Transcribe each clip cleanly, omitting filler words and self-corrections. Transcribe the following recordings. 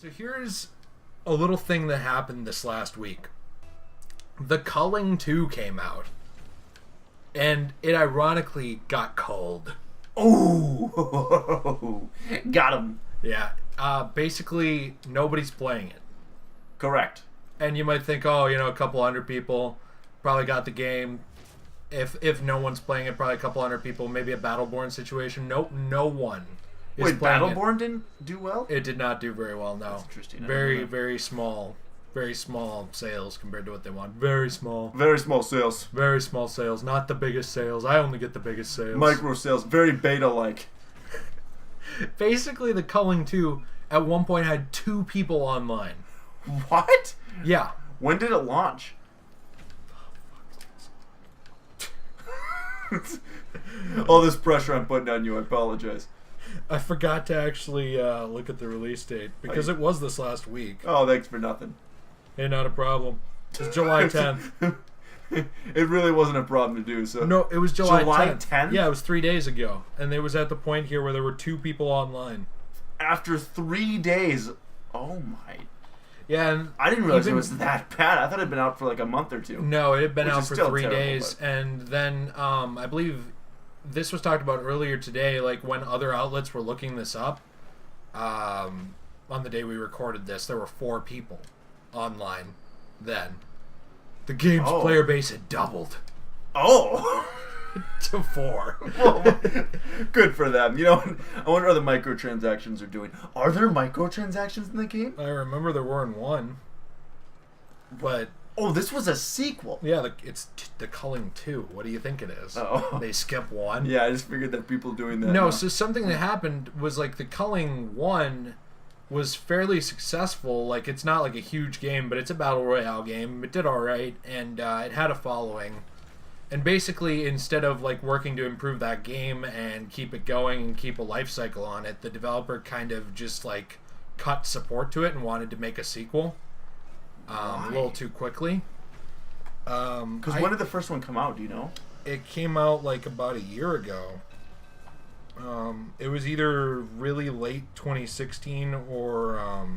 So here's a little thing that happened this last week. The Culling 2 came out, and it ironically got culled. Oh, got him. Yeah, basically nobody's playing it. Correct. And you might think, oh, a couple hundred people probably got the game. If no one's playing it, probably a couple hundred people, maybe a Battleborn situation. Nope, no one is Wait, playing Battleborn didn't do well? it. It did not do very well, no. That's interesting. Very small sales compared to what they want. Very small. Very small sales. Very small sales, not the biggest sales. I only get the biggest sales. Micro sales. Very beta-like. Basically, the Culling 2 at one point had 2 people online. What? Yeah. When did it launch? All this pressure I'm putting on you, I apologize. I forgot to actually look at the release date because it was this last week. Oh, thanks for nothing. Hey, not a problem. It's July 10th. It really wasn't a problem to do, so... No, it was July 10th. 10th? Yeah, it was 3 days ago. And it was at the point here where there were 2 people online. After 3 days. Oh, my... Yeah, and I didn't realize it was that bad. I thought it had been out for like a month or 2. No, it had been Which out is for still 3 terrible, days. but- And then I believe this was talked about earlier today, like when other outlets were looking this up. On the day we recorded this, there were 4 people online then. The game's player base had doubled Oh! to 4. Well, good for them. I wonder how the microtransactions are doing. Are there microtransactions in the game? I remember there were in 1. But Oh, this was a sequel. yeah, it's the Culling 2. What do you think it is? Oh. They skip 1? Yeah, I just figured that people doing that. No, now. so something that happened was like the Culling 1 was fairly successful. Like, it's not like a huge game, but it's a battle royale game. It did all right, and it had a following. And basically, instead of like working to improve that game and keep it going and keep a life cycle on it, the developer kind of just like cut support to it and wanted to make a sequel a little too quickly. Because when did the first one come out? Do you know? It came out like about a year ago. It was either really late 2016 or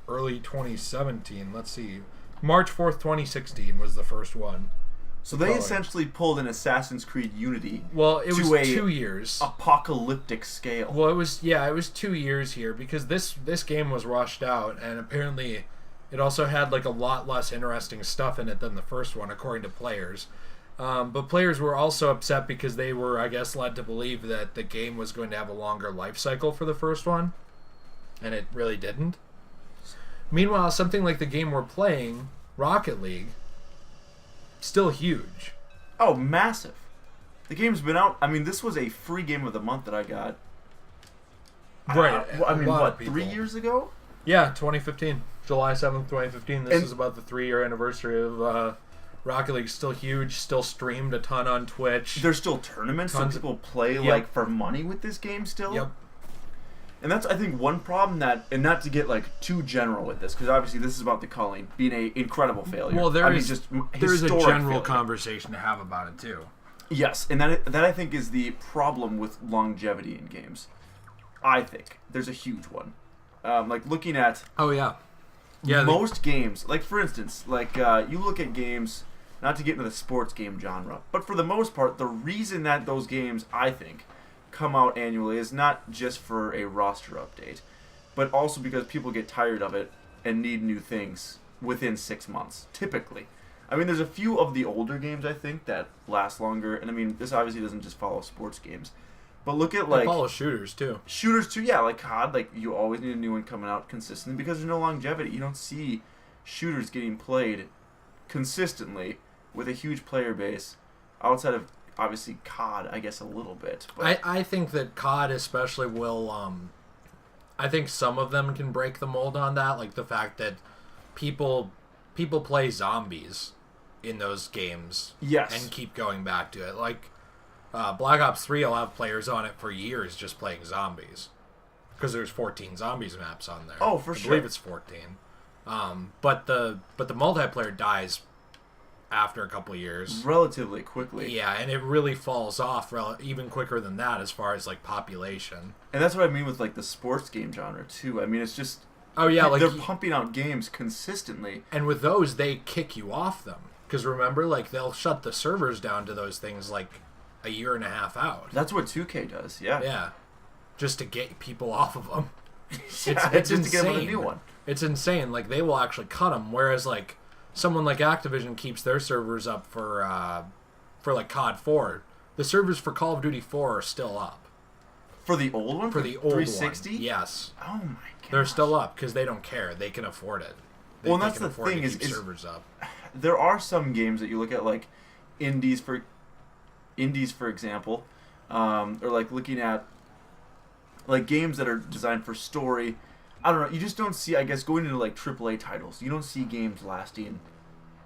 early 2017. Let's see. March 4th, 2016 was the first one. So they essentially pulled an Assassin's Creed Unity. Well, it was to a 2 years. Apocalyptic scale. Well, it was 2 years here because this game was rushed out, and apparently it also had like a lot less interesting stuff in it than the first one, according to players. But players were also upset because they were, I guess, led to believe that the game was going to have a longer life cycle for the first one, and it really didn't. Meanwhile, something like the game we're playing, Rocket League, still huge. Oh, massive. The game's been out. I mean, this was a free game of the month that I got. Right. I mean, what, 3 people. years ago? Yeah, 2015. July 7th, 2015. This is about the 3-year anniversary of Rocket League. Still huge, still streamed a ton on Twitch. There's still tournaments, so people play like for money with this game still. Yep. And that's, I think, one problem that, and not to get like too general with this, because obviously this is about the Culling being an incredible failure. Well, there is a general failure. conversation to have about it too. Yes, and that I think is the problem with longevity in games. I think there's a huge one. Like looking at most games, like for instance, like you look at games, not to get into the sports game genre, but for the most part, the reason that those games, I think, come out annually is not just for a roster update, but also because people get tired of it and need new things within 6 months, typically. I mean, there's a few of the older games, I think, that last longer, and I mean, this obviously doesn't just follow sports games, but look at like... They follow shooters, too. Shooters, too, yeah, like COD, like, you always need a new one coming out consistently because there's no longevity. You don't see shooters getting played consistently with a huge player base outside of, obviously, COD, I guess, a little bit. But I think that COD especially will... I think some of them can break the mold on that, like the fact that people play zombies in those games and keep going back to it. Like, Black Ops 3 will have players on it for years just playing zombies. Because there's 14 zombies maps on there. Oh, for I sure. believe it's 14. But the multiplayer dies after a couple of years. Relatively quickly. Yeah, and it really falls off even quicker than that as far as, like, population. And that's what I mean with, like, the sports game genre, too. I mean, it's just... Oh yeah, like they're pumping out games consistently, and with those they kick you off them because remember, like they'll shut the servers down to those things like a year and a half out. That's what 2K does. Yeah. Yeah. Just to get people off of them. It's just insane. To get them a new one. It's insane. Like they will actually cut them, whereas like someone like Activision keeps their servers up for like COD 4. The servers for Call of Duty 4 are still up. For the old one? For the old 360? One. Yes. Oh my god. They're still up because they don't care. They can afford it. Well, that's the thing is servers up. There are some games that you look at like indies for example, or like looking at like games that are designed for story. I don't know. You just don't see, I guess, going into like AAA titles. You don't see games lasting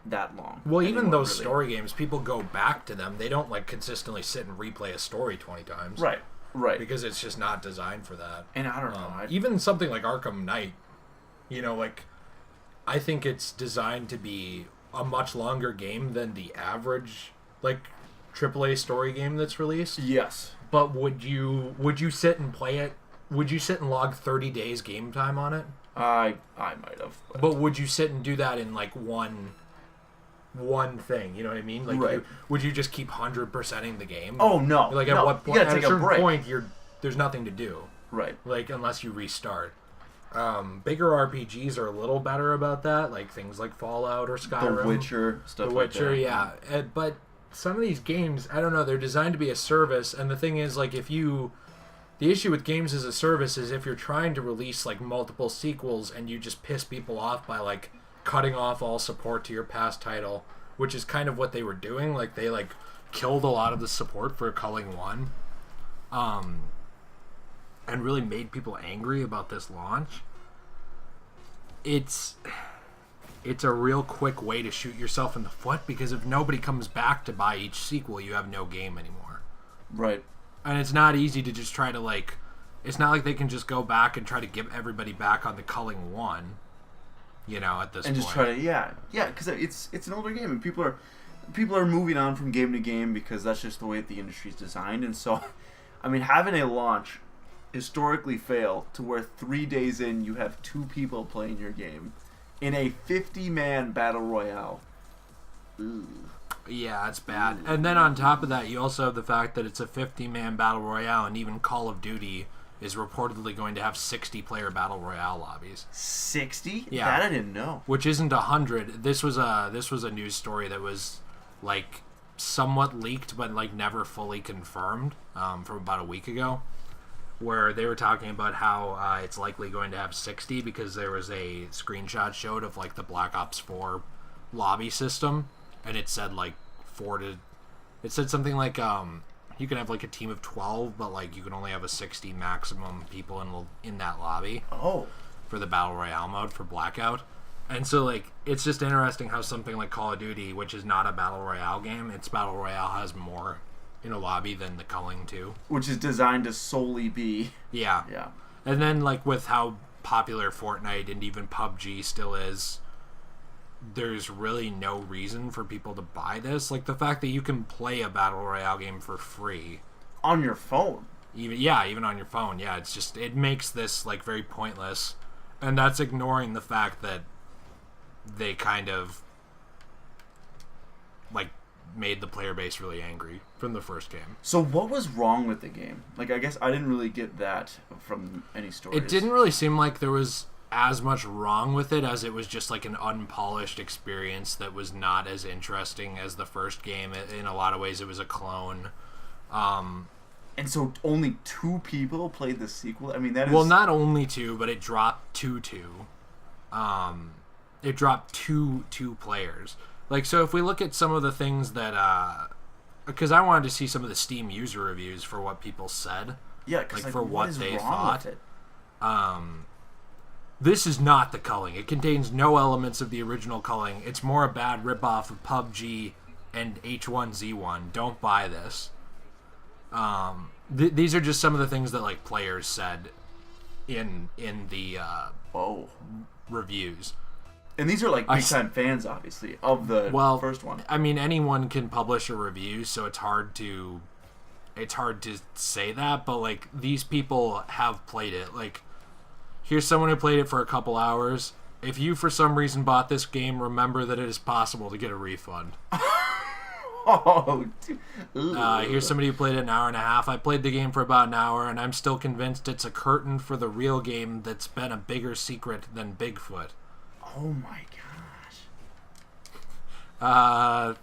that long. Well, even those really. Story games, people go back to them. They don't like consistently sit and replay a story 20 times. Right. Because it's just not designed for that. And I don't know. Even something like Arkham Knight, you know, like I think it's designed to be a much longer game than the average like AAA story game that's released. Yes. But would you sit and play it? Would you sit and log 30 days game time on it? I might have. But would you sit and do that in like one thing? You know what I mean? Like, right. Would you just keep 100%ing the game? Oh no! Like at what point? At a certain point, there's nothing to do. Right. Like unless you restart. Bigger RPGs are a little better about that, like things like Fallout or Skyrim. The Witcher, stuff like that. The Witcher, yeah. But some of these games, I don't know, they're designed to be a service, and the thing is, like, the issue with games as a service is if you're trying to release, like, multiple sequels and you just piss people off by, like, cutting off all support to your past title, which is kind of what they were doing. Like, they, like, killed a lot of the support for Culling 1. And really made people angry about this launch. It's a real quick way to shoot yourself in the foot, because if nobody comes back to buy each sequel, you have no game anymore. Right. And it's not easy to just try to, like, it's not like they can just go back and try to get everybody back on the Culling 1, you know, at this point. And just try to, yeah, because it's an older game, and people are moving on from game to game because that's just the way the industry's designed. And so, I mean, having a launch historically fail to where 3 days in you have 2 people playing your game in a 50-man battle royale. Ooh. Yeah, it's bad. And then on top of that, you also have the fact that it's a 50-man battle royale, and even Call of Duty is reportedly going to have 60-player battle royale lobbies. 60? Yeah, that I didn't know. Which isn't 100. This was a news story that was like somewhat leaked, but like never fully confirmed from about a week ago, where they were talking about how it's likely going to have 60 because there was a screenshot showed of like the Black Ops 4 lobby system, and it said like it said something like you can have like a team of 12, but like you can only have a 60 maximum people in that lobby. Oh, for the battle royale mode for Blackout. And so like it's just interesting how something like Call of Duty, which is not a battle royale game, its battle royale has more in a lobby than the Culling 2, which is designed to solely be yeah. And then like with how popular Fortnite and even PUBG still is, there's really no reason for people to buy this. Like the fact that you can play a battle royale game for free on your phone, even on your phone, it's just, it makes this like very pointless. And that's ignoring the fact that they kind of like made the player base really angry from the first game. So what was wrong with the game? Like, I guess I didn't really get that from any stories. It didn't really seem like there was as much wrong with it as it was just like an unpolished experience that was not as interesting as the first game. In a lot of ways, it was a clone. And so only 2 people played the sequel? I mean, that is... Well, not only 2, but it dropped 2. It dropped 2 players. Like, so if we look at some of the things that... because I wanted to see some of the Steam user reviews for what people said. Yeah, because like for what they thought. This is not the Culling. It contains no elements of the original Culling. It's more a bad ripoff of PUBG and H1Z1. Don't buy this. These are just some of the things that like players said in the reviews. And these are like big time fans, obviously, of the first one. I mean, anyone can publish a review, so it's hard to say that. But like these people have played it. Like Here's someone who played it for a couple hours. If you, for some reason, bought this game, remember that it is possible to get a refund. Here's somebody who played it an hour and a half. I played the game for about an hour, and I'm still convinced it's a curtain for the real game that's been a bigger secret than Bigfoot. Oh my gosh.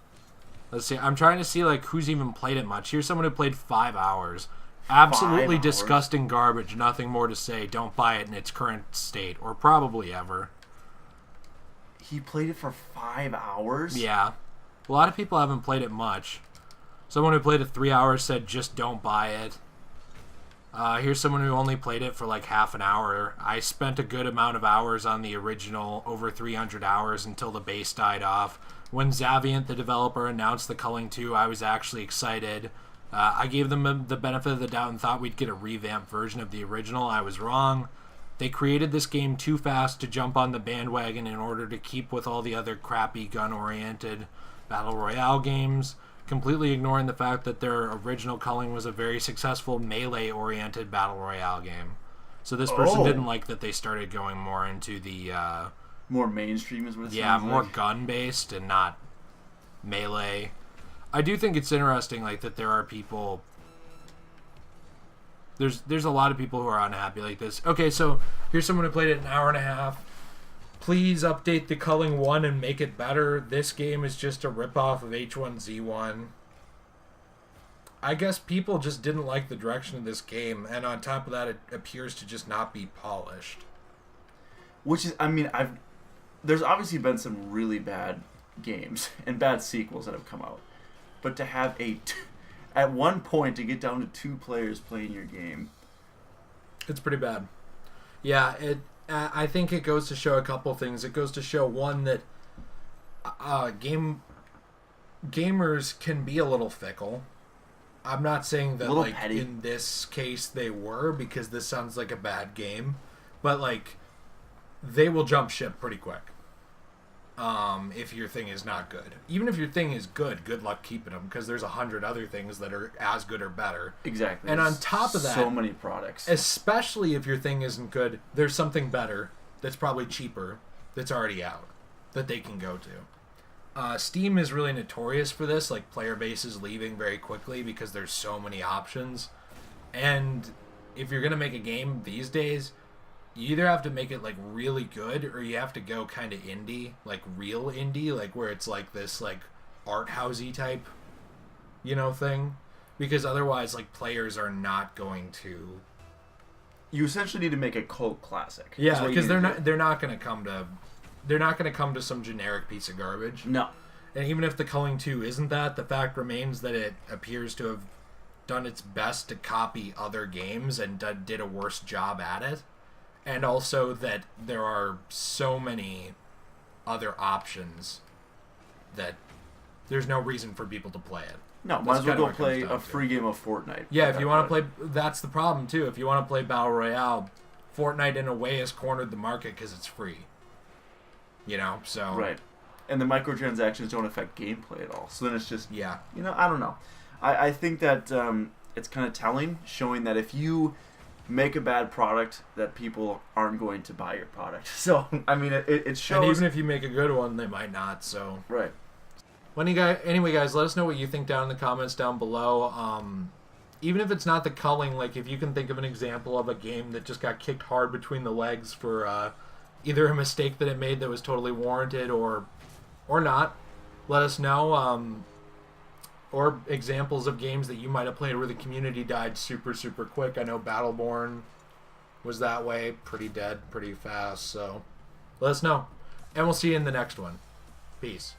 Let's see. I'm trying to see like who's even played it much. Here's someone who played 5 hours. Absolutely disgusting garbage. Nothing more to say. Don't buy it in its current state, or probably ever. He played it for 5 hours? Yeah. A lot of people haven't played it much. Someone who played it 3 hours said just don't buy it. Here's someone who only played it for like half an hour. I spent a good amount of hours on the original, over 300 hours until the base died off. When Zavient, the developer, announced the Culling 2, I was actually excited. I gave them the benefit of the doubt and thought we'd get a revamped version of the original. I was wrong. They created this game too fast to jump on the bandwagon in order to keep with all the other crappy gun-oriented Battle Royale games, completely ignoring the fact that their original Culling was a very successful melee-oriented Battle Royale game. So this person didn't like that they started going more into the... more mainstream is what it sounds like? More gun-based and not melee. I do think it's interesting, like, that there are people... There's a lot of people who are unhappy like this. Okay, so here's someone who played it an hour and a half. Please update the Culling 1 and make it better. This game is just a ripoff of H1Z1. I guess people just didn't like the direction of this game, and on top of that, it appears to just not be polished. Which is, I mean, there's obviously been some really bad games and bad sequels that have come out. But to have at one point to get down to 2 players playing your game, it's pretty bad. Yeah, I think it goes to show a couple things. It goes to show, one, that gamers can be a little fickle. I'm not saying that like petty. In this case they were, because this sounds like a bad game, but like they will jump ship pretty quick. If your thing is not good. Even if your thing is good luck keeping them, because there's 100 other things that are as good or better. Exactly. And on top of that, so many products. Especially if your thing isn't good, there's something better that's probably cheaper that's already out that they can go to. Steam is really notorious for this, like player bases leaving very quickly because there's so many options. And if you're going to make a game these days, you either have to make it like really good, or you have to go kind of indie, like real indie, like where it's like this like art housey type, thing, because otherwise like players are not going to. You essentially need to make a cult classic. Yeah, because they're not going to come to some generic piece of garbage. No. And even if the Culling 2 isn't that, the fact remains that it appears to have done its best to copy other games and did a worse job at it. And also that there are so many other options that there's no reason for people to play it. No, might as well go play a free game of Fortnite. Yeah, if you want to play... That's the problem, too. If you want to play Battle Royale, Fortnite, in a way, has cornered the market because it's free. So... Right. And the microtransactions don't affect gameplay at all. So then it's just... Yeah. I don't know. I think that it's kind of telling, showing that if you... make a bad product, that people aren't going to buy your product. So, I mean, it shows... And even if you make a good one, they might not, so... Right. Anyway, guys, let us know what you think down in the comments down below. Even if it's not the Culling, like, if you can think of an example of a game that just got kicked hard between the legs for either a mistake that it made that was totally warranted or not, let us know. Or examples of games that you might have played where the community died super, super quick. I know Battleborn was that way. Pretty dead, pretty fast. So let us know. And we'll see you in the next one. Peace.